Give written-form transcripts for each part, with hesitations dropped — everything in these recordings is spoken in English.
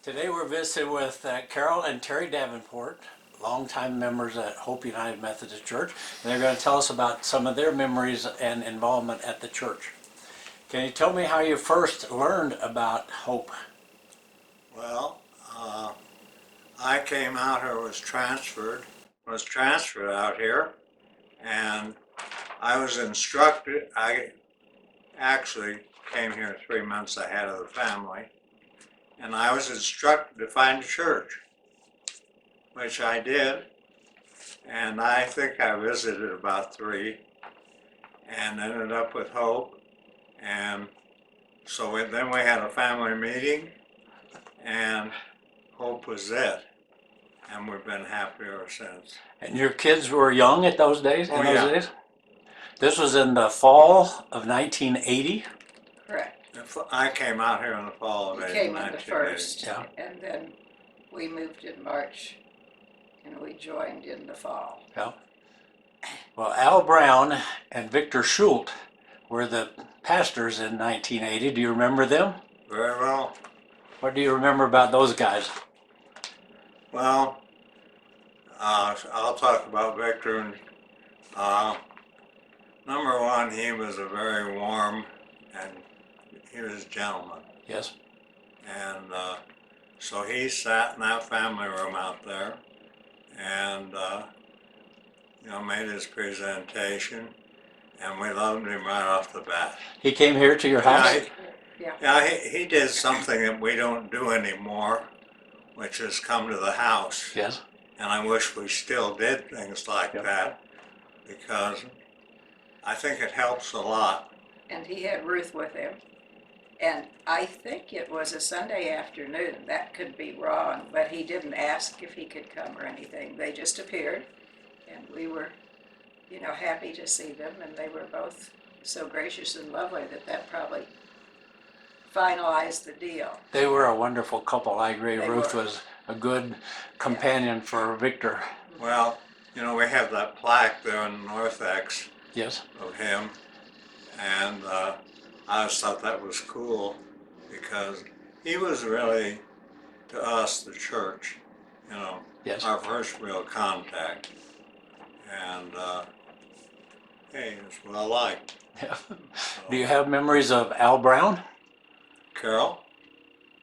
Today we're visiting with Carol and Terry Davenport, longtime members at Hope United Methodist Church, and they're going to tell us about some of their memories and involvement at the church. Can you tell me how you first learned about Hope? Well, I came out here, was transferred out here, and I was instructed. I actually came here 3 months ahead of the family, and I was instructed to find a church, which I did, and I think I visited about three, and ended up with Hope, and so then we had a family meeting, and Hope was it, and we've been happy ever since. And your kids were young at those days? Oh, in those yeah. days? This was in the fall of 1980? Correct. I came out here in the fall of We 80, came in the 1980. first, Yeah. and then we moved in March, and we joined in the fall. Yeah. Well, Al Brown and Victor Schult were the pastors in 1980. Do you remember them? Very well. What do you remember about those guys? Well, I'll talk about Victor. And, number one, he was a very warm and he was a gentleman. Yes. And so he sat in that family room out there and, made his presentation. And we loved him right off the bat. He came here to your house? Yeah, he did something that we don't do anymore, which is come to the house. Yes. And I wish we still did things like Yep. that, because I think it helps a lot. And he had Ruth with him, and I think it was a Sunday afternoon. That could be wrong, but he didn't ask if he could come or anything. They just appeared, and we were, happy to see them, and they were both so gracious and lovely that probably finalized the deal. They were a wonderful couple. I agree. They Ruth were. was a good companion for Victor. Well, we have that plaque there in the narthex Yes. of him, and I just thought that was cool, because he was really, to us, the church, Yes. our first real contact. And hey, it's well liked. Yeah. So, Do you have memories of Al Brown? Carol?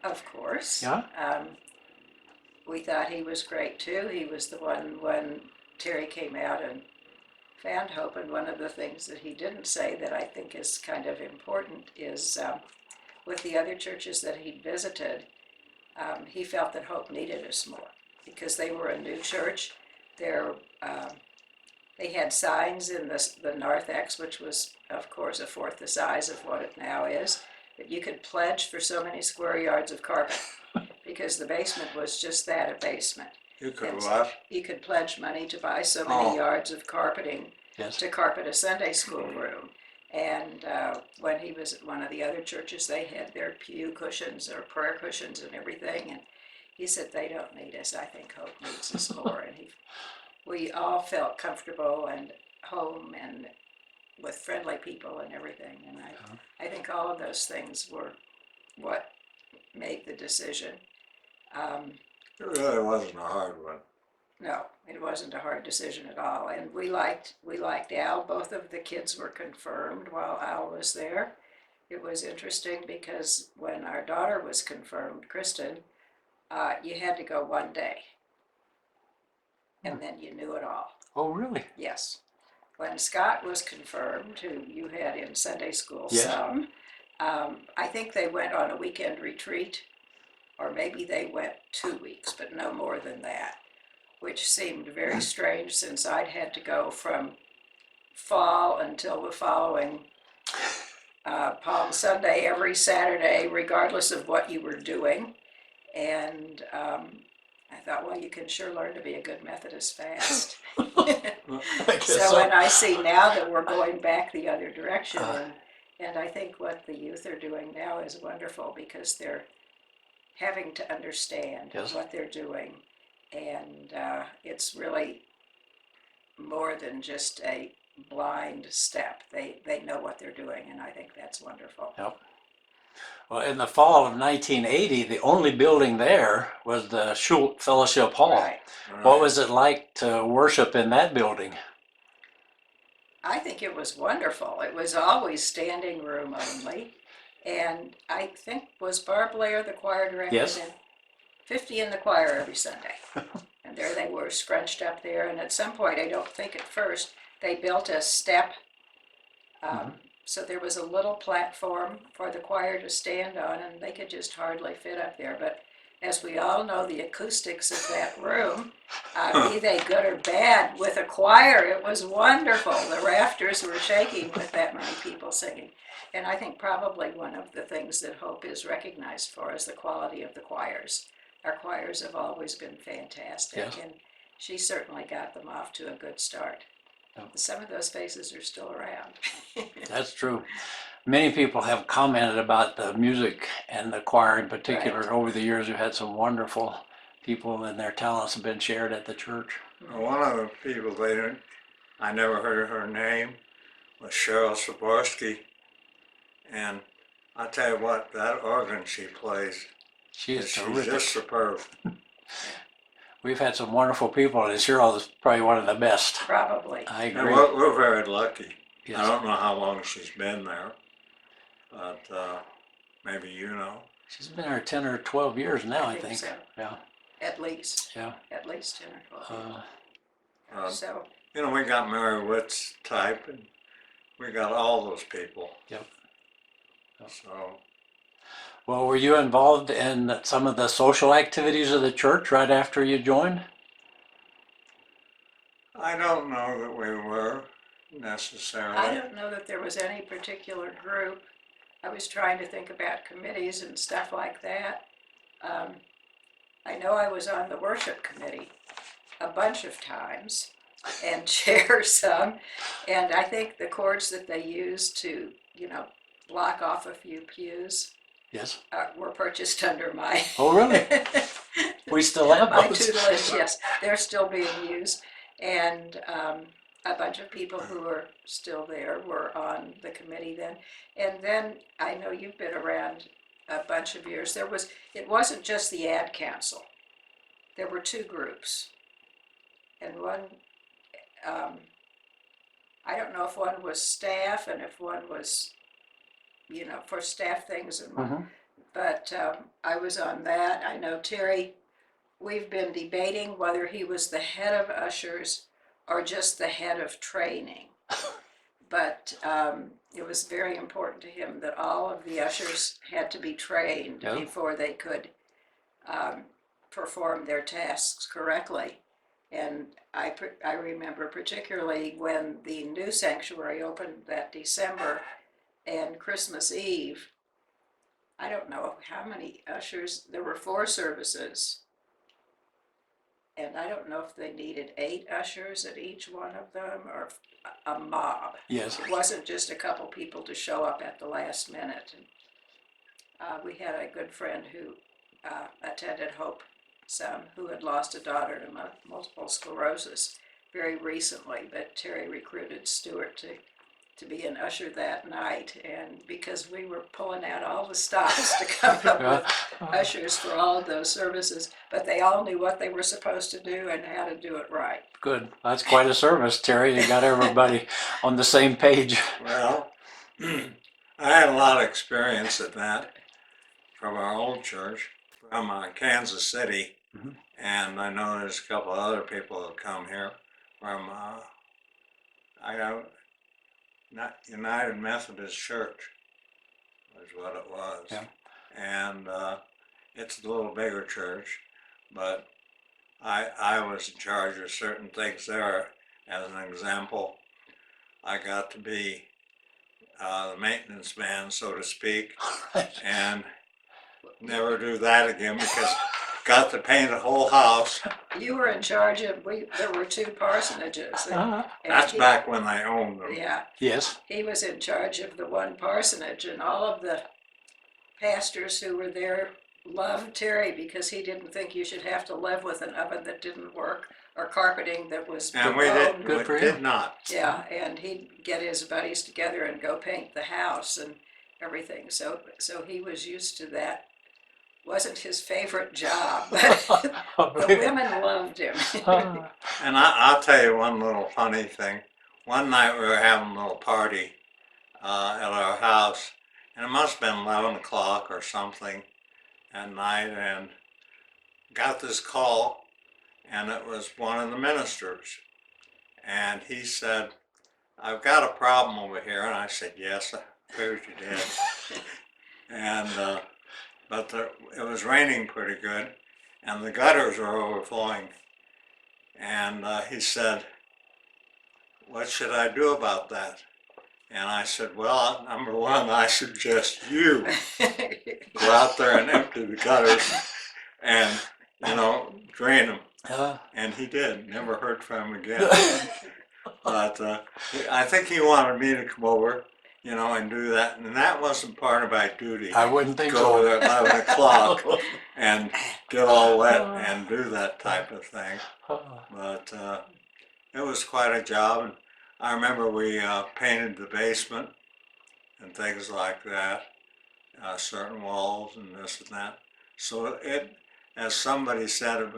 Of course. Yeah. We thought he was great too. He was the one when Terry came out and found Hope, and one of the things that he didn't say that I think is kind of important is with the other churches that he visited, he felt that Hope needed us more because they were a new church. They had signs in the narthex, which was, of course, a fourth the size of what it now is, that you could pledge for so many square yards of carpet because the basement was just that, a basement. You could And what? You could pledge money to buy so many Oh. yards of carpeting Yes. to carpet a Sunday school room. And when he was at one of the other churches, they had their pew cushions or prayer cushions and everything. And he said, they don't need us. I think Hope needs us more. And we all felt comfortable and home and with friendly people and everything. And I think all of those things were what made the decision. It really wasn't a hard one. No, it wasn't a hard decision at all, and we liked Al. Both of the kids were confirmed while Al was there. It was interesting because when our daughter was confirmed, Kristen, you had to go one day, and then you knew it all. Oh, really? Yes. When Scott was confirmed, who you had in Sunday school Yes. some, I think they went on a weekend retreat, or maybe they went 2 weeks, but no more than that, which seemed very strange since I'd had to go from fall until the following Palm Sunday every Saturday, regardless of what you were doing. And I thought, well, you can sure learn to be a good Methodist fast. I guess So when I see now that we're going back the other direction, and I think what the youth are doing now is wonderful because they're having to understand Yes. what they're doing. And it's really more than just a blind step. They know what they're doing, and I think that's wonderful. Yep. Well, in the fall of 1980, the only building there was the Schult Fellowship Hall. Right. What was it like to worship in that building? I think it was wonderful. It was always standing room only. And I think, was Barb Blair the choir director Yes. then? 50 in the choir every Sunday. And there they were scrunched up there. And at some point, I don't think at first, they built a step. So there was a little platform for the choir to stand on, and they could just hardly fit up there. But as we all know, the acoustics of that room, be they good or bad, with a choir, it was wonderful. The rafters were shaking with that many people singing. And I think probably one of the things that Hope is recognized for is the quality of the choirs. Our choirs have always been fantastic, Yes. and she certainly got them off to a good start. Yep. Some of those faces are still around. That's true. Many people have commented about the music and the choir in particular. Right. Over the years, we've had some wonderful people and their talents have been shared at the church. One of the people I never heard her name, was Cheryl Saborski. And I tell you what, that organ she plays, She is she's terrific. just superb. We've had some wonderful people, and Cheryl is probably one of the best. Probably. I And agree. we're very lucky. Yes. I don't know how long she's been there, but maybe you know. She's been there 10 or 12 years now, I think. So. Yeah, At least. yeah. At least 10 or 12. So, You know, we got Mary Witt's type, and we got all those people. Yep. So, Well, were you involved in some of the social activities of the church right after you joined? I don't know that we were necessarily. I don't know that there was any particular group. I was trying to think about committees and stuff like that. I know I was on the worship committee a bunch of times and chair some. And I think the cords that they used to, block off a few pews Yes. were purchased under my Oh, really? We still have my those. tutelage. Yes, they're still being used. And a bunch of people who are still there were on the committee then. And then I know you've been around a bunch of years. It wasn't just the ad council. There were two groups. And one, I don't know if one was staff and if one was, for staff things. But I was on that. I know Terry, we've been debating whether he was the head of ushers or just the head of training. But it was very important to him that all of the ushers had to be trained Yeah. before they could perform their tasks correctly. And I remember particularly when the new sanctuary opened that December and Christmas Eve, I don't know how many ushers, there were 4 services. And I don't know if they needed 8 ushers at each one of them or a mob. Yes. It wasn't just a couple people to show up at the last minute. And, we had a good friend who attended Hope some, who had lost a daughter to multiple sclerosis very recently, but Terry recruited Stuart to be an usher that night, and because we were pulling out all the stops to come up with ushers for all of those services, but they all knew what they were supposed to do and how to do it right. Good. That's quite a service, Terry. You got everybody on the same page. Well, I had a lot of experience at that from our old church, from Kansas City, and I know there's a couple of other people that come here from, United Methodist Church was what it was. Yeah. And it's a little bigger church, but I was in charge of certain things there. As an example, I got to be the maintenance man, so to speak, and never do that again because got to paint a whole house. You were in charge of, there were 2 parsonages. And That's back when they owned them. Yeah, Yes. he was in charge of the one parsonage, and all of the pastors who were there loved Terry because he didn't think you should have to live with an oven that didn't work or carpeting that was And we blown. Good for did him. not. Yeah, and he'd get his buddies together and go paint the house, and everything. So he was used to that. Wasn't his favorite job, but the women loved him. And I'll tell you one little funny thing. One night we were having a little party at our house, and it must have been 11 o'clock or something at night, and got this call, and it was one of the ministers. And he said, "I've got a problem over here." And I said, "Yes, I figured you did." And but it was raining pretty good, and the gutters were overflowing. And he said, "What should I do about that?" And I said, "Well, number one, I suggest you go out there and empty the gutters and, drain them." And he did. Never heard from him again. But I think he wanted me to come over, and do that. And that wasn't part of my duty. I wouldn't think Go over so. there at 11 o'clock and get all wet and do that type of thing. But it was quite a job. And I remember we painted the basement and things like that, certain walls and this and that. So it, as somebody said,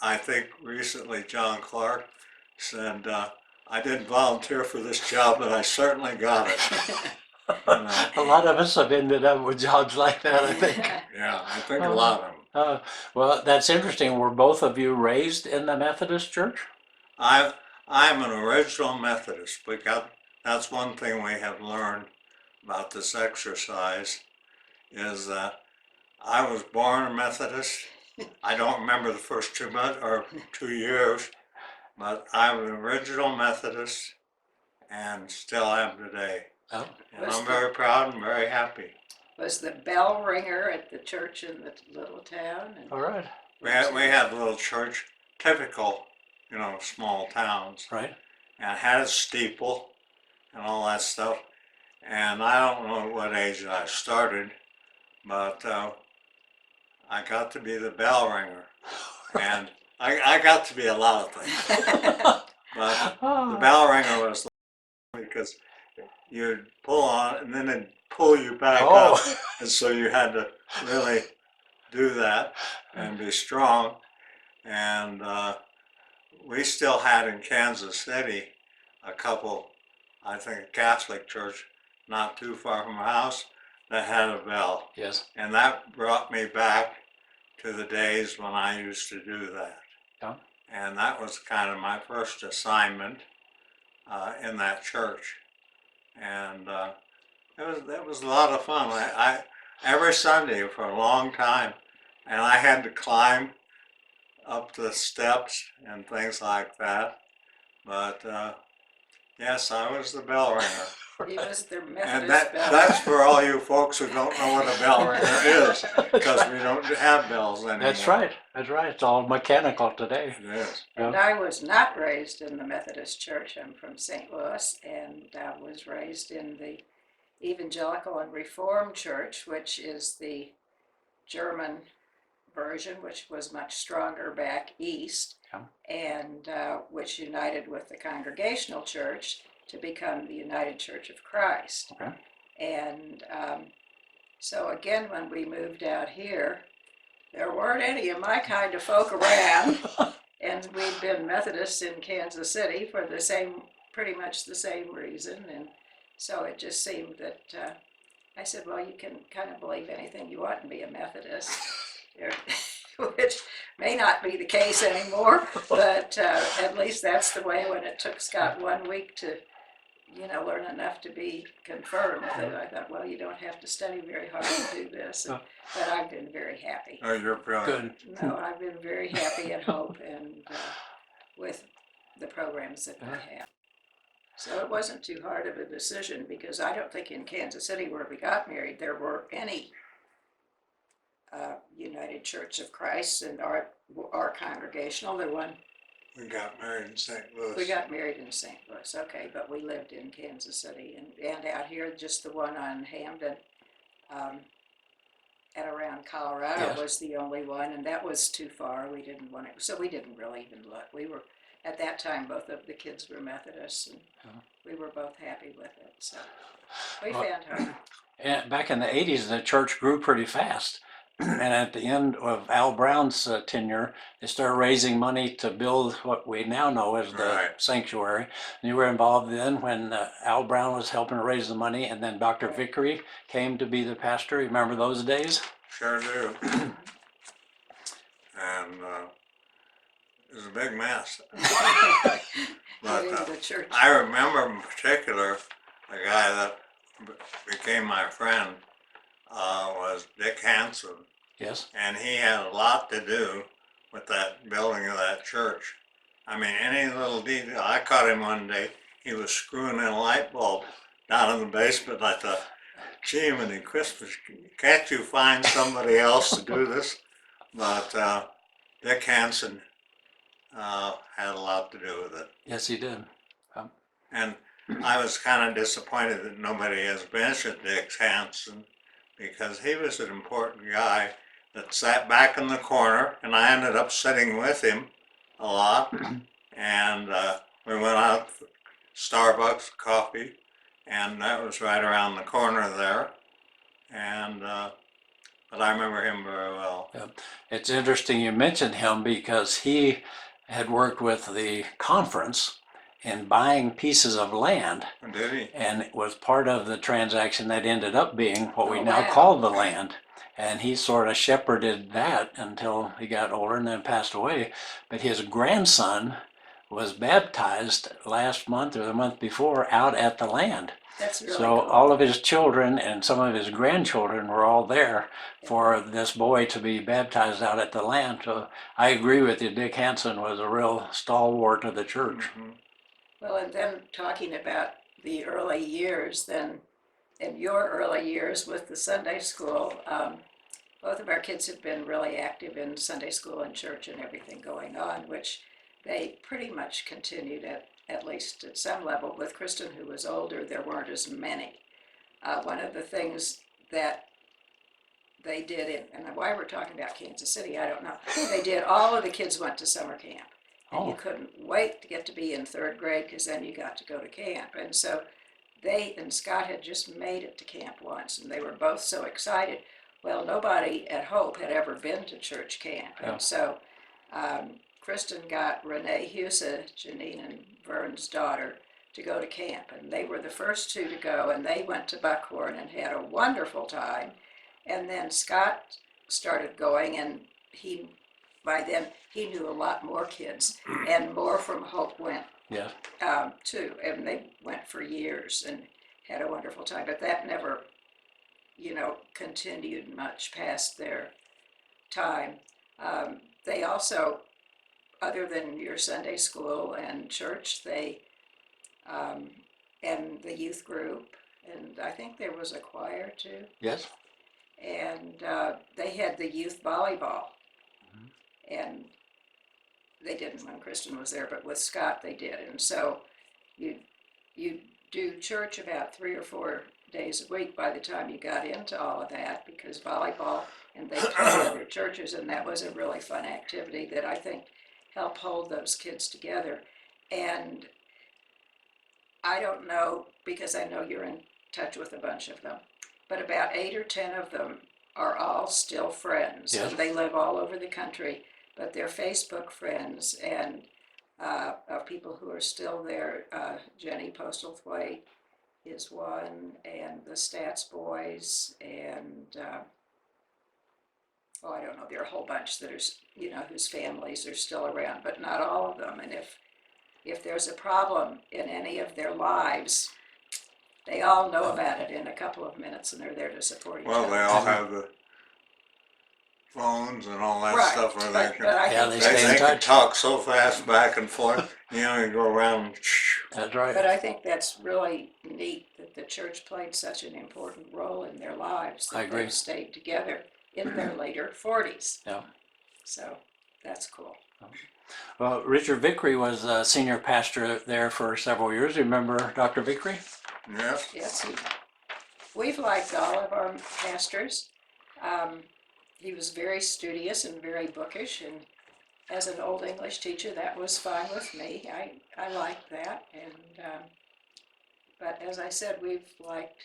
I think recently John Clark said, "I didn't volunteer for this job, but I certainly got it." A lot of us have ended up with jobs like that, I think. Yeah, I think a lot of them. Well, that's interesting. Were both of you raised in the Methodist church? I'm an original Methodist. That's one thing we have learned about this exercise, is that I was born a Methodist. I don't remember the first 2 months or 2 years, but I'm an original Methodist and still am today. Oh. And I'm very proud and very happy. Was the bell ringer at the church in the little town? All right. We had a little church, typical, small towns, Right. and it had a steeple and all that stuff. And I don't know at what age I started, but I got to be the bell ringer. And I got to be a lot of things. But the bell ringer was because you'd pull on it and then it'd pull you back up. And so you had to really do that and be strong. And we still had in Kansas City a couple, I think a Catholic church not too far from our house, that had a bell. Yes. And that brought me back to the days when I used to do that. Yeah. And that was kind of my first assignment in that church. And it was a lot of fun. I every Sunday for a long time, and I had to climb up the steps and things like that. But yes, I was the bell ringer. He was their Methodist And bell. that's for all you folks who don't know what a bell ringer is, because we don't have bells anymore. That's right. That's right. It's all mechanical today. It is. And I was not raised in the Methodist Church. I'm from St. Louis, and I was raised in the Evangelical and Reformed Church, which is the German version, which was much stronger back east, and which united with the Congregational Church to become the United Church of Christ. Okay. And so again, when we moved out here, there weren't any of my kind of folk around, and we'd been Methodists in Kansas City for pretty much the same reason, and so it just seemed that I said, well, you can kind of believe anything you want and be a Methodist, which may not be the case anymore, but at least that's the way. When it took Scott 1 week to learn enough to be confirmed, I thought, well, you don't have to study very hard to do this. But I've been very happy. Oh, you're brilliant. Good. No, I've been very happy at Hope and with the programs that they have. So it wasn't too hard of a decision, because I don't think in Kansas City where we got married there were any United Church of Christ, and our congregational, the one. We got married in St. Louis. We got married in St. Louis, okay, but we lived in Kansas City, and out here, just the one on Hamden, at around Colorado was the only one, and that was too far. We didn't want it, so we didn't really even look. We were, at that time, both of the kids were Methodists, and we were both happy with it. So we Well, found hope. And back in the 80s, the church grew pretty fast. And at the end of Al Brown's tenure, they started raising money to build what we now know as the Right. sanctuary. And you were involved then when Al Brown was helping to raise the money, and then Dr. Right. Vickery came to be the pastor. You remember those days? Sure do. And it was a big mess. But Getting the church. I remember in particular, the guy that became my friend was Dick Hansen, Yes. and he had a lot to do with that building of that church. I mean, any little detail. I caught him one day. He was screwing in a light bulb down in the basement. I thought, gee, many Christmas, can't you find somebody else to do this? But Dick Hansen had a lot to do with it. Yes, he did. And I was kind of disappointed that nobody has mentioned Dick Hansen, because he was an important guy that sat back in the corner, and I ended up sitting with him a lot. And we went out for Starbucks, coffee, and that was right around the corner there. And but I remember him very well. It's interesting you mentioned him because he had worked with the conference in buying pieces of land, Did he? and it was part of the transaction that ended up being what we Oh, now wow. call the land. And he sort of shepherded that until he got older and then passed away. But his grandson was baptized last month or the month before out at the land. That's really So cool. all of his children and some of his grandchildren were all there for this boy to be baptized out at the land. So I agree with you. Dick Hansen was a real stalwart of the church. Mhm. Well, and then talking about the early years, then in your early years with the Sunday school, both of our kids have been really active in Sunday school and church and everything going on, which they pretty much continued at least at some level. With Kristen, who was older, there weren't as many. One of the things that they did, and why we're talking about Kansas City, I don't know. They did, all of the kids went to summer camp. And you Oh. couldn't wait to get to be in third grade because then you got to go to camp. And so they and Scott had just made it to camp once, and they were both so excited. Well, nobody at Hope had ever been to church camp. Yeah. And so Kristen got Renee Husa, Janine and Vern's daughter, to go to camp. And they were the first two to go, and they went to Buckhorn and had a wonderful time. And then Scott started going, and by then he knew a lot more kids, and more from Hope went Yeah. too, and they went for years and had a wonderful time. But that never, continued much past their time. They also, other than your Sunday school and church, they and the youth group, and I think there was a choir too. Yes. And they had the youth volleyball, and they didn't when Kristen was there, but with Scott they did. And so you do church about 3 or 4 days a week by the time you got into all of that, because volleyball, and they took other churches, and that was a really fun activity that I think helped hold those kids together. And I don't know, because I know you're in touch with a bunch of them, but about 8 or 10 of them are all still friends. Yes. And they live all over the country, but they're Facebook friends, and of people who are still there. Jenny Postlethwaite is one, and the Stats Boys, and I don't know, there are a whole bunch that are, whose families are still around, but not all of them. And if there's a problem in any of their lives, they all know about it in a couple of minutes, and they're there to support each Well, other. they all have the phones and all that Right, stuff where but- they can, but I Yeah, think they stay in they can touch. talk so fast back and forth. You go around. That's right. But I think that's really neat that the church played such an important role in their lives. I That agree. they've stayed together in their later 40s. Yeah. So that's cool. Well, Richard Vickery was a senior pastor there for several years. Remember Dr. Vickery? Yes. Yes, we've liked all of our pastors. He was very studious and very bookish, and as an old English teacher, that was fine with me. I liked that, and But as I said, we've liked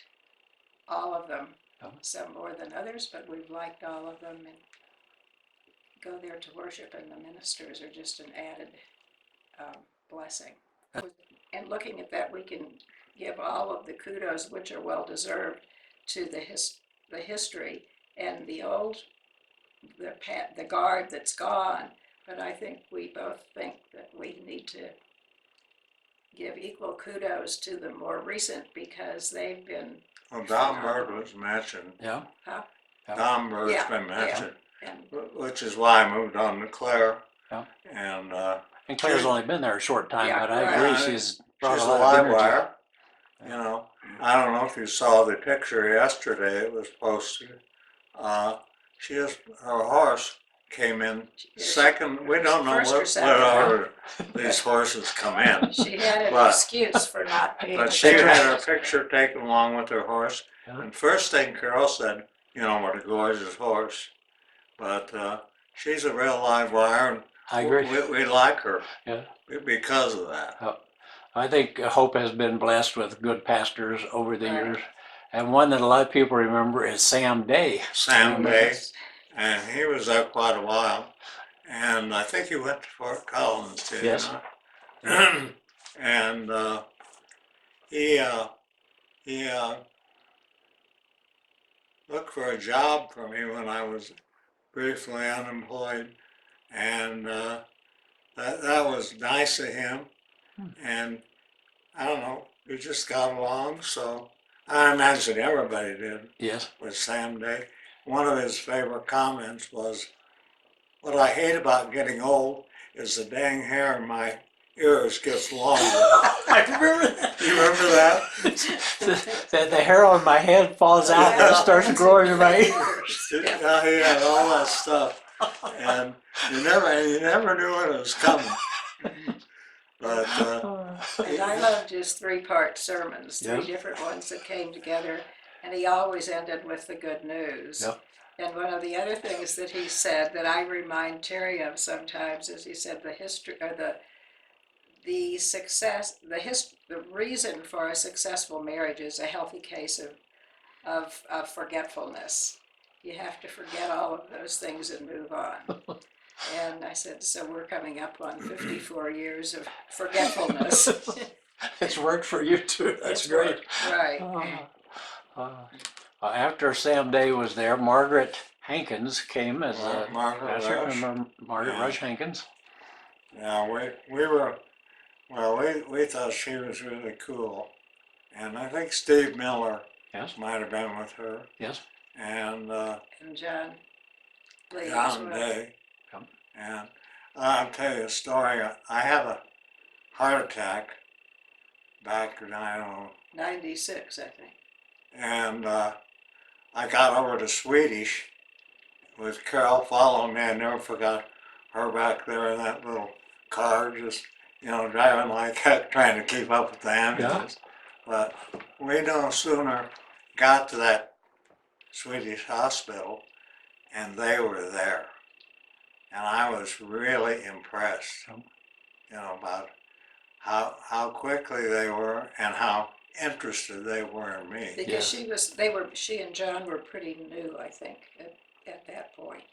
all of them, Oh. some more than others, but we've liked all of them and go there to worship, and the ministers are just an added blessing. And looking at that, we can give all of the kudos, which are well deserved, to the history and the old, the guard that's gone. But I think we both think that we need to give equal kudos to the more recent, because they've been, Well, Don Bird was mentioned. Yeah. huh? Yeah. Don Bird's Yeah, been yeah. mentioned, And which is why I moved on to Claire. Yeah. And And Claire's only been there a short time, Yeah, but I right. agree Yeah, she's brought she's a a lot of live energy. wire. You know, I don't know if you saw the picture yesterday. It was posted. She just her horse came in second. We don't know First or what second. order these horses come in. she had an But- excuse for not being But she there. had her picture taken along with her horse. Yeah. And first thing Carol said, you know, what a gorgeous horse. But she's a real live wire, and I agree. we like her Yeah. because of that. I think Hope has been blessed with good pastors over the Right. years. And one that a lot of people remember is Sam Day. Sam Day, and he was there quite a while. And I think he went to Fort Collins too. Yes. You know? And he looked for a job for me when I was briefly unemployed, and that was nice of him. And I don't know, we just got along. So I imagine everybody did Yes. with Sam Day. One of his favorite comments was, "What I hate about getting old is the dang hair in my ears gets longer." I remember that. You remember that? The hair on my head falls out and it starts growing in my ears. Yeah, he had all that stuff, and you never knew when it was coming. But And I loved his three-part sermons, three Yes. different ones that came together, and he always ended with the good news. Yep. And one of the other things that he said that I remind Terry of sometimes is he said the history, or the success, the reason for a successful marriage is a healthy case of forgetfulness. You have to forget all of those things and move on. And I said, so we're coming up on 54 years of forgetfulness. It's worked for you too. That's It's great. worked, right. After Sam Day was there, Margaret Hankins came as a Margaret pastor. Rush. Remember Margaret Yeah. Rush Hankins? yeah, we were, well, we thought she was really cool, and I think Steve Miller Yes. might have been with her, Yes. and And John Lee as John well. Day. Yep. And I'll tell you a story. I had a heart attack back in, I don't know, 96, I think. and I got over to Swedish with Carol following me. I never forgot her back there in that little car, just, you know, driving like heck, trying to keep up with the ambulance. But we no sooner got to that Swedish hospital, and they were there. And I was really impressed, Oh. you know, about how quickly they were and how interested they were in me. Because she and John were pretty new, I think, at that point.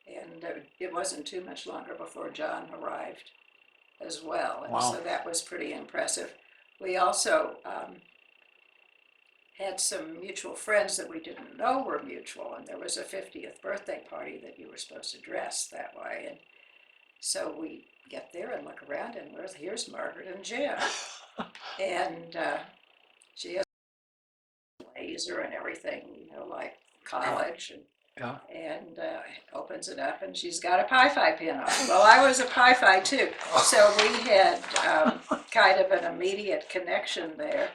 And it wasn't too much longer before John arrived as well. And Wow. so that was pretty impressive. We also had some mutual friends that we didn't know were mutual, and there was a 50th birthday party that you were supposed to dress that way. And so we get there and look around, and here's Margaret and Jim. And she has a laser and everything, you know, like college, Yeah. and opens it up, and she's got a Pi-Fi pin on. Well, I was a Pi-Fi too, so we had kind of an immediate connection there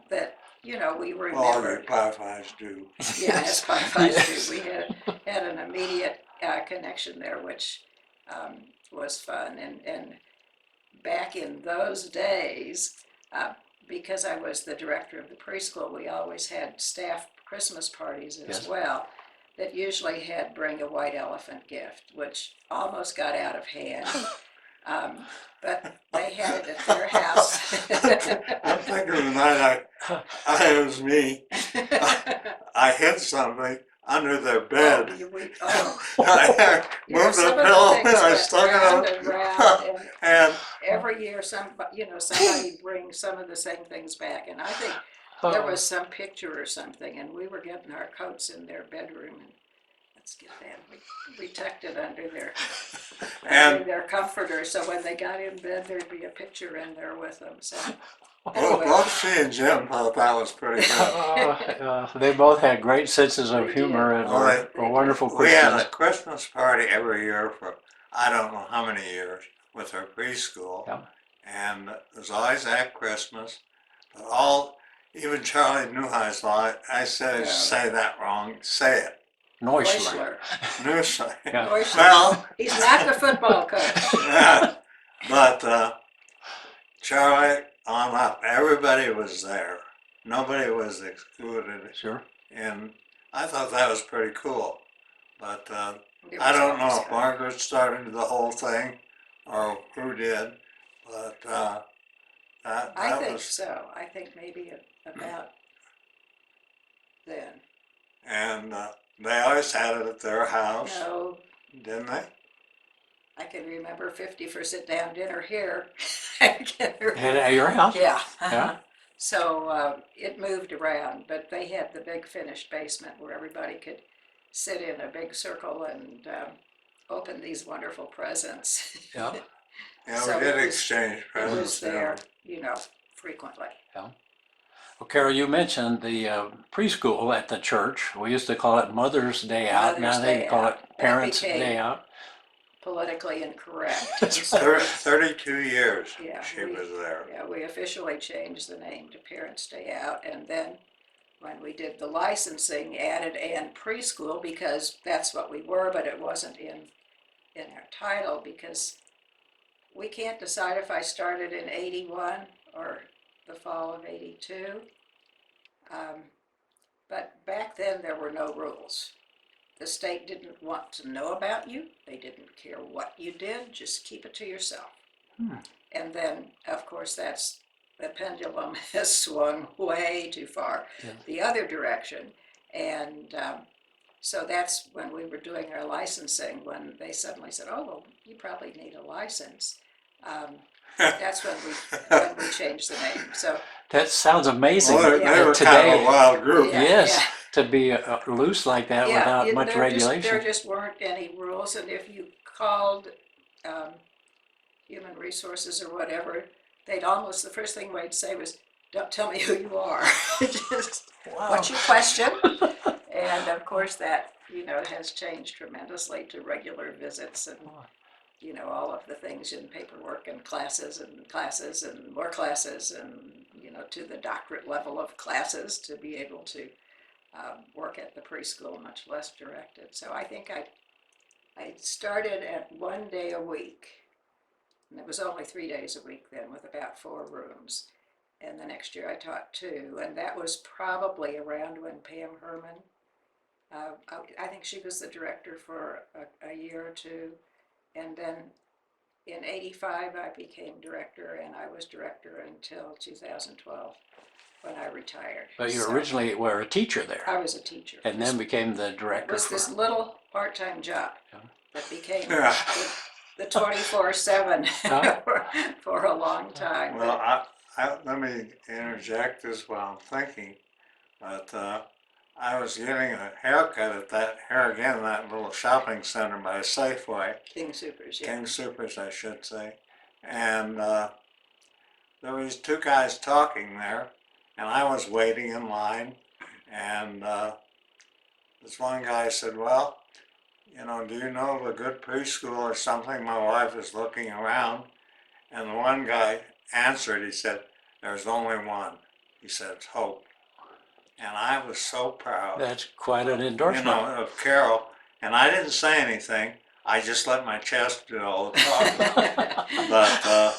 that, you know, we All your remembered. Pi-Fis do. Yeah, as Pi-Fis Yes. do. We had an immediate connection there, which was fun. And back in those days, because I was the director of the preschool, we always had staff Christmas parties as Yes. well that usually had bring a white elephant gift, which almost got out of hand. But they had it at their house. I'm thinking the night it was me. I hid something under their bed. I moved some the of pillow the and things I went stuck round it and round, up. and And every year somebody brings some of the same things back. And I think there was some picture or something, and we were getting our coats in their bedroom, and let's get that. We tucked it under and their comforter, so when they got in bed, there'd be a picture in there with them. So both anyway, she and Jim thought that was pretty good. They both had great senses of They humor did. and Well, were They did. wonderful we had Christians. a Christmas party every year for I don't know how many years with our preschool. Yeah. And it was always at Christmas. But even Charlie Newhouse, I said, No. say that wrong, say it. Neusler. Newsly. Yeah. Neusler. Well, He's not the football coach. yeah, but Charlie on up, everybody was there. Nobody was excluded. Sure. And I thought that was pretty cool. But It I was don't know always if fun. Margaret started the whole thing or who did, but that I think was, so. I think maybe about then. and they always had it at their house, No, didn't they? I can remember 50 for sit-down dinner here. I can remember. And at your house? Yeah. Yeah. So it moved around, but they had the big finished basement where everybody could sit in a big circle and open these wonderful presents. Yeah. Yeah, So we did it was- exchange It presents. was there, frequently. Well, Carol, you mentioned the preschool at the church. We used to call it Mother's Day Out. Now Mother's they Day call it Out. That Parents' became- Day Out. Politically incorrect. That's And so 32 years Yeah, she was there. Yeah, we officially changed the name to Parents' Day Out, and then when we did the licensing, added and preschool, because that's what we were, but it wasn't in our title, because we can't decide if I started in 81 or the fall of 82. But back then, there were no rules. The state didn't want to know about you. They didn't care what you did, just keep it to yourself. And then, of course, the pendulum has swung way too far Yeah. the other direction. And so that's when we were doing our licensing, when they suddenly said, oh, well, you probably need a license. That's when we changed the name. So That sounds amazing. Well, they Yeah. were kind of Today, a wild group. Yeah. yes, to be loose like that without yeah, much there regulation. just weren't any rules. And if you called Human Resources or whatever, the first thing they'd say was, don't tell me who you are. Just, Wow. what's your question? And of course that, has changed tremendously to regular visits and, all of the things in paperwork and classes and more classes and, to the doctorate level of classes to be able to work at the preschool, much less directed. So I think I started at 1 day a week. And it was only 3 days a week then, with about 4 rooms. And the next year I taught 2, and that was probably around when Pam Herman, I think she was the director for a year or 2. And then in 85 I became director, and I was director until 2012 when I retired. But you So originally were a teacher there, I was a teacher. and then became the It director was this little part-time job Yeah. that became Yeah. the 24/7 Huh? for a long time. Well, let me interject as well. I'm thinking, but I was getting a haircut at that little shopping center by Safeway, King Supers, yeah. King Supers, I should say. And there was 2 guys talking there, and I was waiting in line. And this one guy said, well, do you know of a good preschool or something? My wife is looking around. And the one guy answered, he said, there's only one. He said, it's Hope. And I was so proud, That's quite an endorsement. of Carol. And I didn't say anything. I just let my chest do all the talking. But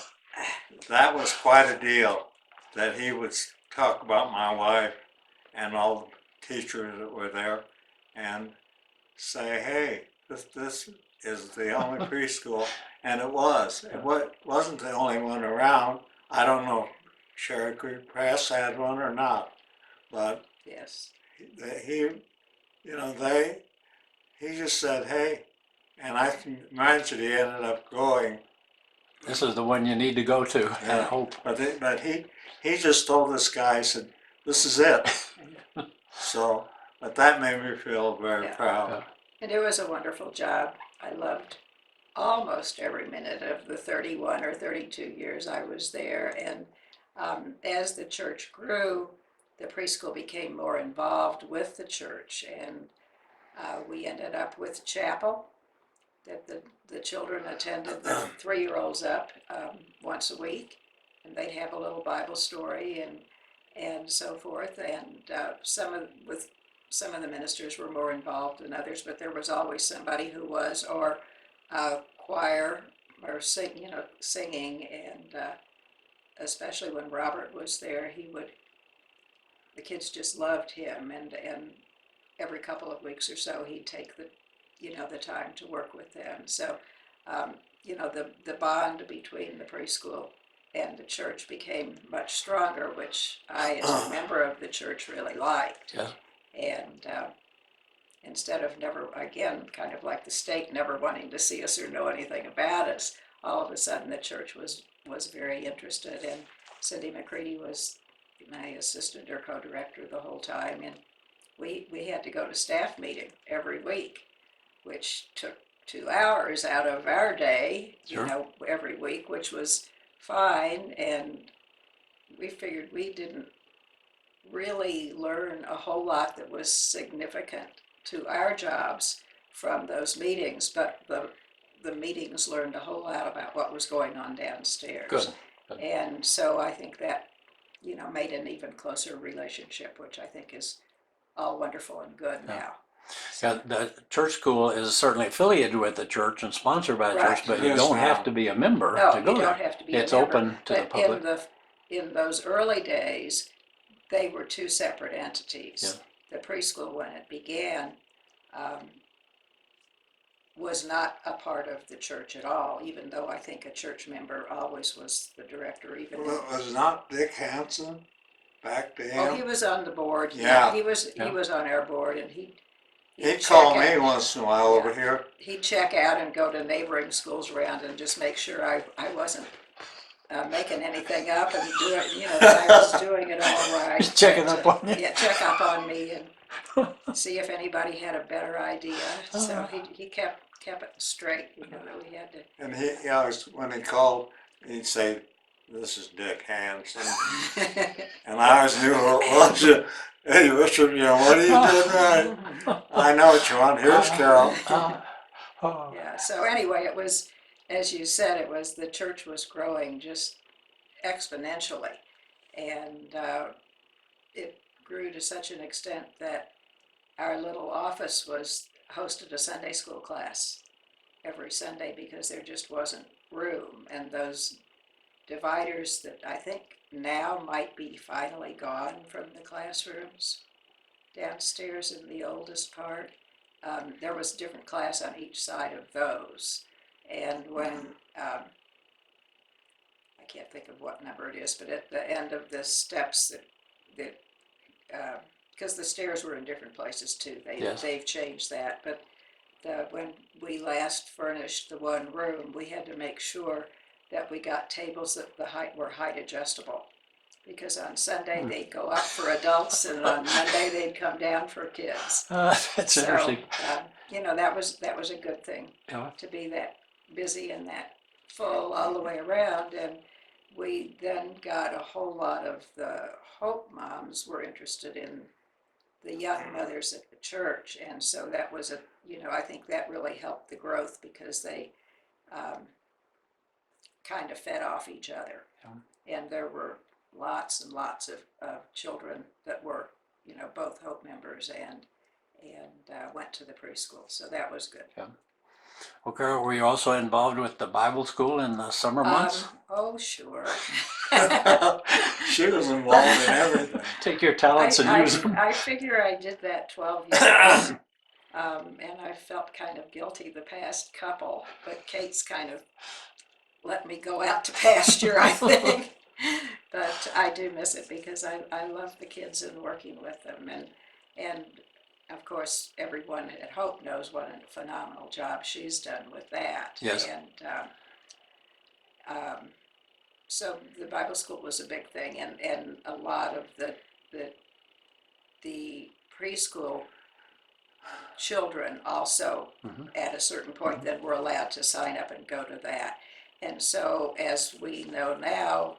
that was quite a deal, that he would talk about my wife and all the teachers that were there and say, hey, this is the only preschool And it was. Wasn't the only one around. I don't know if Cherry Creek Press had one or not, but Yes. he, you know, he just said, hey, and I can imagine he ended up going. This is the one you need to go to, I Yeah. hope. But he just told this guy, he said, this is it. So, but that made me feel very Yeah. proud. Yeah. And it was a wonderful job. I loved almost every minute of the 31 or 32 years I was there. And as the church grew, the preschool became more involved with the church. And we ended up with chapel that the children attended, the 3-year-olds up once a week. And they'd have a little Bible story and so forth. And some of the ministers were more involved than others, but there was always somebody who was, or choir, or singing, and especially when Robert was there, the kids just loved him, and every couple of weeks or so, he'd take the time to work with them. So, the bond between the preschool and the church became much stronger, which I, as a member of the church, really liked. Yeah. And instead of never, again, kind of like the state never wanting to see us or know anything about us, all of a sudden the church was very interested. And Cindy McCready was my assistant or co-director the whole time. And we had to go to staff meeting every week, which took 2 hours out of our day, Sure. every week, which was fine. And we figured we didn't really learn a whole lot that was significant to our jobs from those meetings, but the meetings learned a whole lot about what was going on downstairs. Good. And so I think that, made an even closer relationship, which I think is all wonderful and good now. Yeah, the church school is certainly affiliated with the church and sponsored by the church, Right. but you Yes, don't ma'am. have to be a member No, to you go don't there. have to be It's a member. open to the But public. in those early days, they were 2 separate entities. The preschool, when it began, was not a part of the church at all, even though I think a church member always was the director, even Well, it was not Dick Hansen back to Oh, he him. was on the board. Yeah. He Yeah. was on our board, and he'd He'd check call me out. once in a while over here. He'd check out and go to neighboring schools around and just make sure I wasn't making anything up and that I was doing it all right. Just checking But, up on you. Yeah, check up on me and see if anybody had a better idea. So he kept it straight, that we had to. And he always, when he called, he'd say, this is Dick Hansen. And I always knew who it was. Hey, Richard, what are you doing right? I know what you want. Here's Carol. Oh, Yeah, so anyway, it was, as you said, the church was growing just exponentially. And it grew to such an extent that our little office hosted a Sunday school class every Sunday because there just wasn't room. And those dividers that I think now might be finally gone from the classrooms downstairs in the oldest part. There was a different class on each side of those. And when, I can't think of what number it is, but at the end of the steps because the stairs were in different places too. Yes. They've changed that. But when we last furnished the one room, we had to make sure that we got tables that were height adjustable. Because on Sunday they'd go up for adults, and on Monday they'd come down for kids. that's interesting. That was a good thing Yeah. to be that busy and that full all the way around. And we then got a whole lot of the Hope moms were interested in the young mothers at the church, and so that was I think that really helped the growth because they kind of fed off each other. Yeah. And there were lots and lots of children that were, both Hope members and went to the preschool. So that was good. Yeah. Well, Carol, were you also involved with the Bible school in the summer months? Oh, sure. She was involved in everything. Take your talents and use them. I figure I did that 12 years. And I felt kind of guilty the past couple, but Kate's kind of let me go out to pasture, I think. But I do miss it because I love the kids and working with them. And of course, everyone at Hope knows what a phenomenal job she's done with that. Yes. And so the Bible school was a big thing, and a lot of the preschool children also, at a certain point, then were allowed to sign up and go to that. And so, as we know now,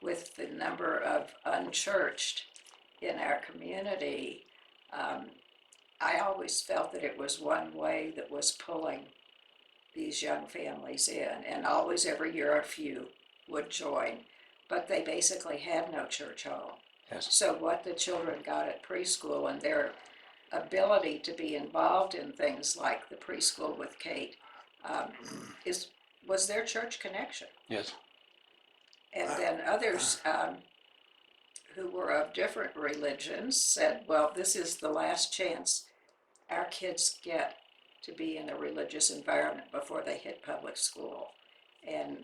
with the number of unchurched in our community, I always felt that it was one way that was pulling these young families in, and always every year a few would join, but they basically have no church home. Yes. So what the children got at preschool and their ability to be involved in things like the preschool with Kate um, was their church connection. Yes. And then others who were of different religions said, well, this is the last chance our kids get to be in a religious environment before they hit public school. And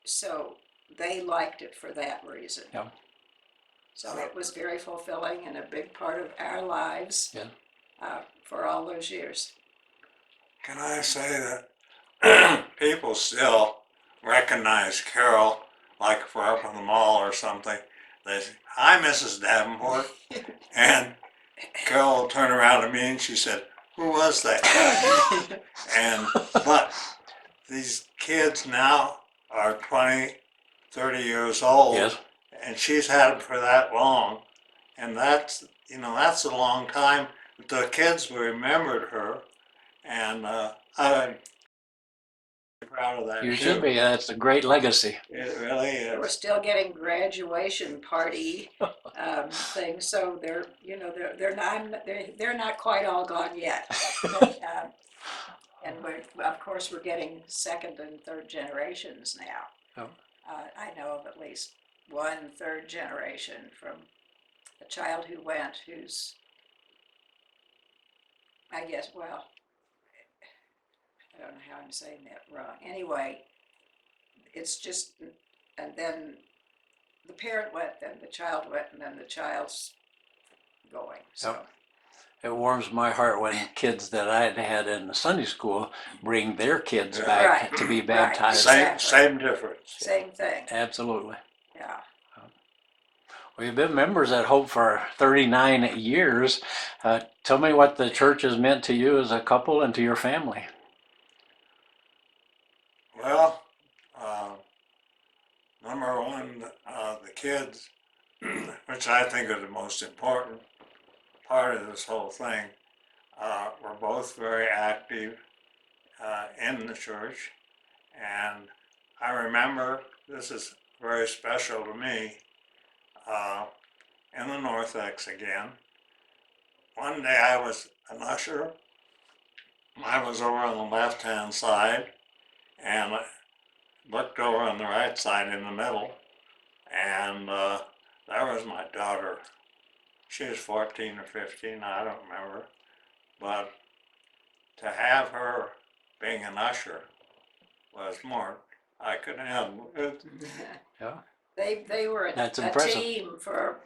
so they liked it for that reason. Yeah. So it was very fulfilling and a big part of our lives for all those years. Can I say that people still recognize Carol, like if we're up in the mall or something, they say, "Hi, Mrs. Davenport," and Carol will turn around to me and she said, "Who was that guy?" But these kids now are 20, 30 years old, Yes. and she's had them for that long, and that's a long time. The kids remembered her, and I'm proud of that. You too. should be. That's a great legacy. It really We're is. still getting graduation party things, so they're not quite all gone yet. But, and of course we're getting second and third generations now. Oh. I know of at least one third generation from a child who went, who's, I guess, well, I don't know how I'm saying that wrong. Anyway, it's just, and then the parent went, then the child went, and then the child's going. So Yep. It warms my heart when kids that I had in Sunday school bring their kids back Right, to be right. baptized. Exactly. Same difference. Same thing. Absolutely. Yeah. We've been members at Hope for 39 years. Tell me what the church has meant to you as a couple and to your family. Well, number one, the kids, which I think are the most important part of this whole thing, were both very active in the church. And I remember, this is very special to me, in the Northex again. One day I was an usher. I was over on the left-hand side, and I looked over on the right side in the middle, and there was my daughter. She was 14 or 15, I don't remember. But to have her being an usher was more I could handle it. Yeah. They were That's a impressive. team for,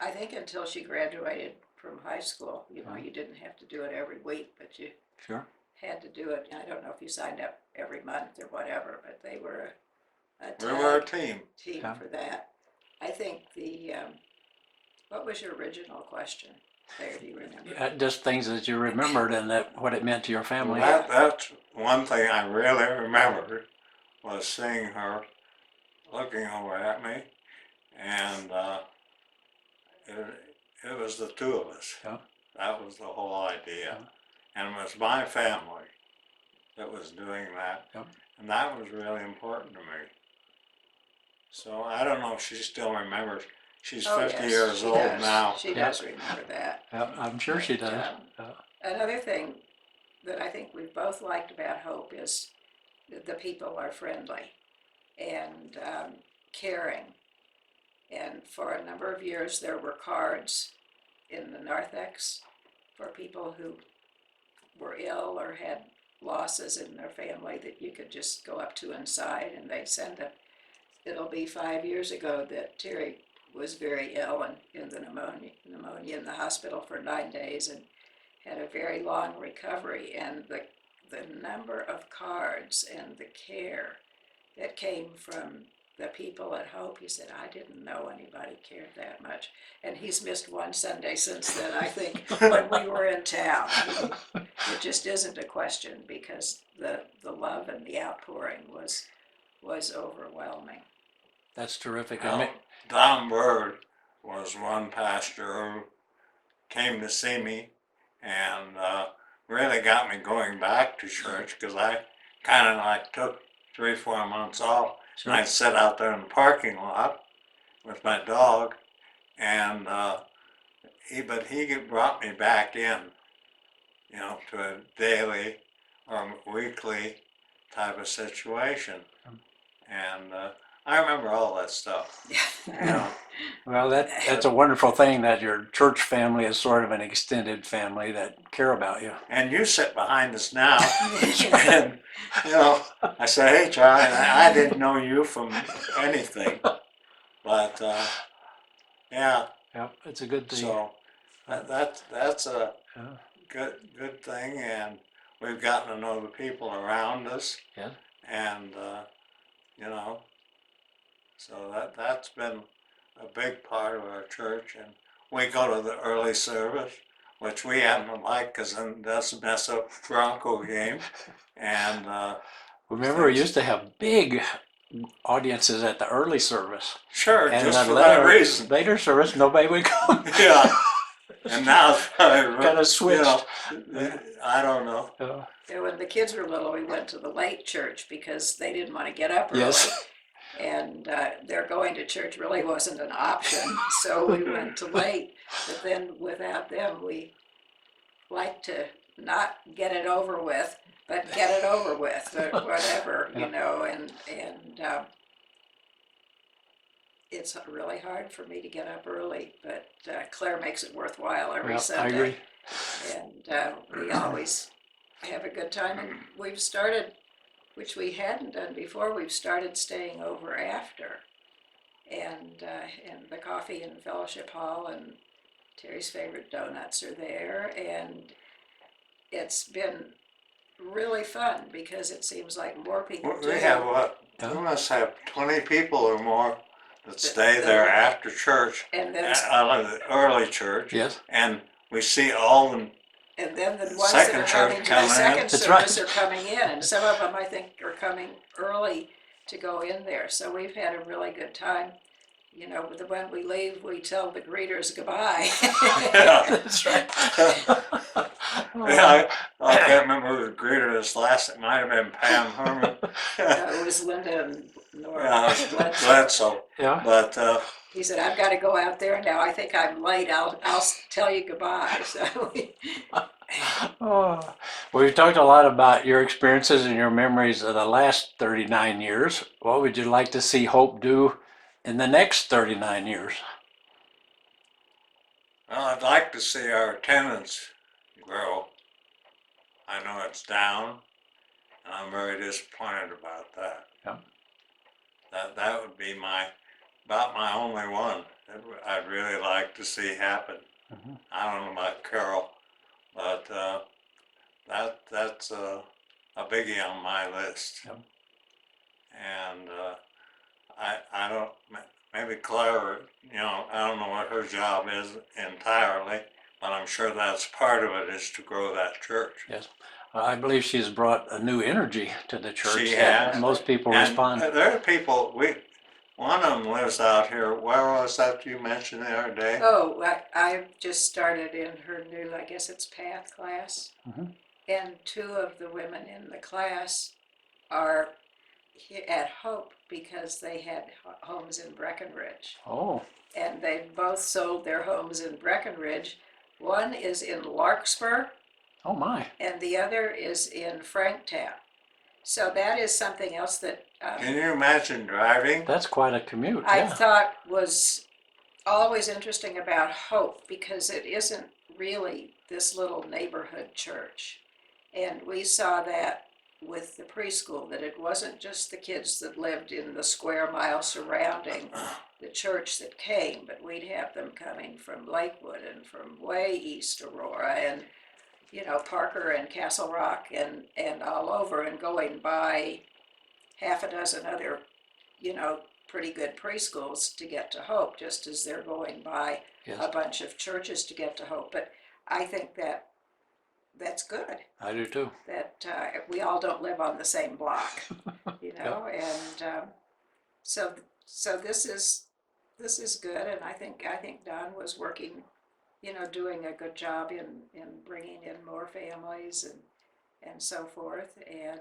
I think, until she graduated from high school. You know, you didn't have to do it every week, but you Sure. had to do it. I don't know if you signed up every month or whatever, but they were a We were a team team. Yeah. for that. I think what was your original question there, do you remember? Just things that you remembered and that what it meant to your family. That's one thing I really remembered was seeing her looking over at me, and it was the two of us. Yeah. That was the whole idea, and it was my family that was doing that, Yep. and that was really important to me. So I don't know if she still remembers. She's Oh, 50 yes, years she old does. now. She does remember that. Yeah, I'm sure she does. Another thing that I think we've both liked about Hope is the people are friendly and caring. And for a number of years, there were cards in the narthex for people who were ill or had losses in their family that you could just go up to inside, and they'd send them. It'll be 5 years ago that Terry was very ill and in the pneumonia in the hospital for 9 days and had a very long recovery. And the number of cards and the care that came from the people at Hope, he said, I didn't know anybody cared that much. And he's missed one Sunday since then, I think, when we were in town. It just isn't a question, because the love and the outpouring was overwhelming. That's terrific. Well, Don Bird was one pastor who came to see me and really got me going back to church, because I kind of like took 3-4 months off. Sure. And I'd sit out there in the parking lot with my dog, and he brought me back in, you know, to a daily or weekly type of situation. And I remember all that stuff. You know? Well, that's a wonderful thing that your church family is sort of an extended family that care about you. And you sit behind us now, and you know, I say, hey, Charlie, I didn't know you from anything, but yeah. Yeah, it's a good thing. So that's a Yeah. good thing, and we've gotten to know the people around us. Yeah. And you know, so that's been a big part of our church. And we go to the early service, which we happen to like, because then it doesn't mess up Bronco game. And Remember, we used to have big audiences at the early service. sure, And just the for that reason. later service, nobody would come. Yeah. And now it's Kind of switched. You know, I don't know. Yeah, when the kids were little, we went to the late church because they didn't want to get up early. Yes. And their going to church really wasn't an option, so we went to late. But then without them, we like to not get it over with, but get it over with, or whatever, you know. And it's really hard for me to get up early, but Claire makes it worthwhile every Well, I Sunday. agree. And we always have a good time. And we've started, which we hadn't done before, we've started staying over after. And the coffee in Fellowship Hall, and Terry's favorite donuts are there. And it's been really fun, because it seems like more people do. We have what? We must have 20 people or more that stay there after church, And then, out of the early church. Yes. And we see all the and then the ones that second are church coming to the coming in. second That's service right. are coming in, and some of them I think are coming early to go in there. So we've had a really good time. You know, when we leave, we tell the greeters goodbye. Yeah. That's right. Yeah, I can't remember who the greeter is last. It might have been Pam Herman. It was Linda and Nora. Yeah, Bledsoe. Yeah. But He said, I've got to go out there now. I think I'm late. I'll tell you goodbye. So Oh. Well, we've talked a lot about your experiences and your memories of the last 39 years. What would you like to see Hope do in the next 39 years? well, I'd like to see our attendance grow. I know it's down, and I'm very disappointed about that. Yeah. That would be about my only one that I'd really like to see happen. Mhm. I don't know about Carol, but that's a biggie on my list. Yep. And I don't, maybe Claire, you know, I don't know what her job is entirely, but I'm sure that's part of it, is to grow that church. Yes. I believe she's brought a new energy to the church. She that has. Most people And respond. there are people, one of them lives out here. Where was that you mentioned the other day? oh, I've just started in her new, I guess it's Path class. Mhm. And 2 of the women in the class are at Hope because they had homes in Breckenridge. Oh, And they both sold their homes in Breckenridge. One is in Larkspur, oh my. and the other is in Franktown. So that is something else that Can you imagine driving? That's quite a commute. I Yeah. thought was always interesting about Hope, because it isn't really this little neighborhood church. And we saw that with the preschool, that it wasn't just the kids that lived in the square mile surrounding the church that came, but we'd have them coming from Lakewood and from way east Aurora and, you know, Parker and Castle Rock and all over, and going by half a dozen other, you know, pretty good preschools to get to Hope, just as they're going by Yes, a bunch of churches to get to Hope. But I think that that's good, I do too. that we all don't live on the same block, you know, and so this is good, and I think Don was working, you know, doing a good job in bringing in more families and so forth, and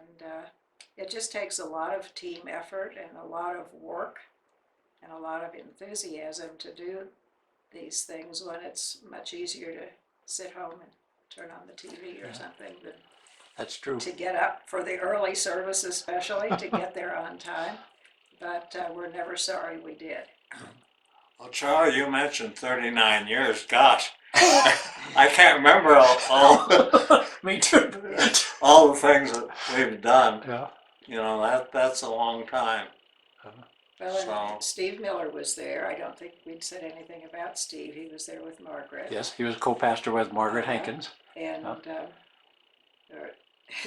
it just takes a lot of team effort and a lot of work and a lot of enthusiasm to do these things when it's much easier to sit home and turn on the TV or something than That's true. to get up for the early service, especially to get there on time. But we're never sorry we did. Well, Charlie, you mentioned 39 years. Gosh, I can't remember Me too. all the things that we've done. Yeah. You know, that's a long time. Well, and So- Steve Miller was there. I don't think we'd said anything about Steve. He was there with Margaret. Yes, he was co-pastor with Margaret Uh-huh. Hankins. And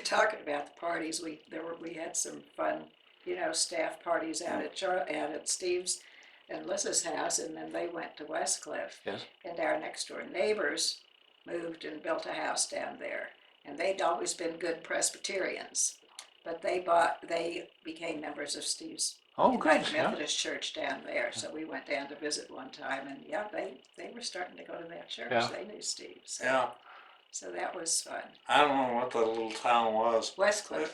talking about the parties, we had some fun, you know, staff parties out at Steve's and Liz's house, and then they went to Westcliff. Yes. And our next door neighbors moved and built a house down there, and they'd always been good Presbyterians, but they became members of Steve's Oh, good. United Yeah. Methodist Church down there. So we went down to visit one time, and yeah, they were starting to go to that church. Yeah. They knew Steve, so, Yeah, so that was fun. I don't know what the little town was. Westcliff,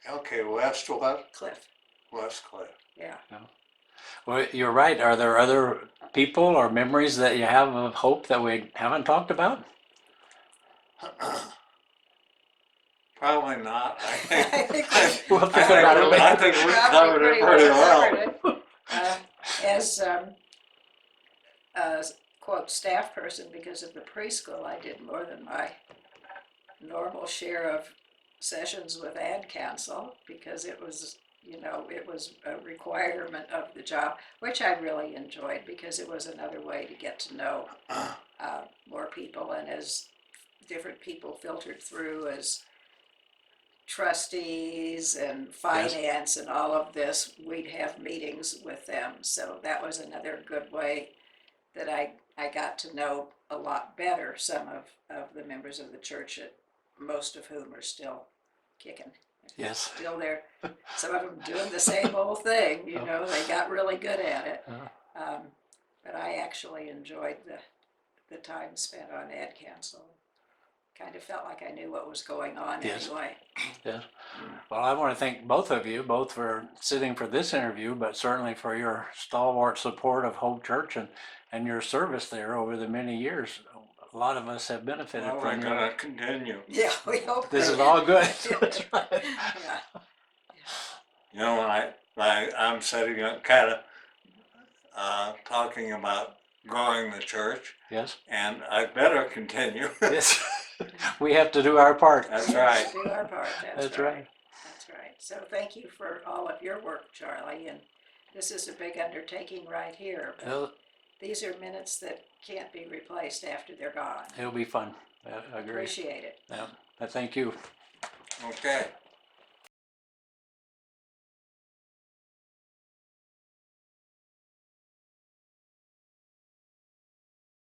Okay, West what? Cliff, Westcliff. yeah. Well, you're right. Are there other people or memories that you have of Hope that we haven't talked about? Probably not. I think We'll think about it later. I think we Probably covered it pretty well. covered it. As a quote staff person, because of the preschool, I did more than my normal share of sessions with ad council, because it was, you know, it was a requirement of the job, which I really enjoyed, because it was another way to get to know more people, and as different people filtered through as trustees and finance and all of this, we'd have meetings with them. So that was another good way that I got to know a lot better some of the members of the church, most of whom are still kicking. Yes. Still there, some of them doing the same old thing, you know, they got really good at it. But I actually enjoyed the time spent on ad council. Kind of felt like I knew what was going on Yes. anyway. Yes. Well, I want to thank both of you, both for sitting for this interview, but certainly for your stalwart support of Hope Church and your service there over the many years. A lot of us have benefited Well, we're from gonna your. continue. Yeah, we hope. This so. is all good. That's right. Yeah. You know, I'm sitting kind of talking about growing the church, Yes. and I better continue. Yes. We have to do our part. That's right. Do our part, That's right. That's right. So thank you for all of your work, Charlie, and this is a big undertaking right here. But Well, these are minutes that can't be replaced after they're gone. it'll be fun. I agree. Appreciate it. Yeah. I thank you. Okay.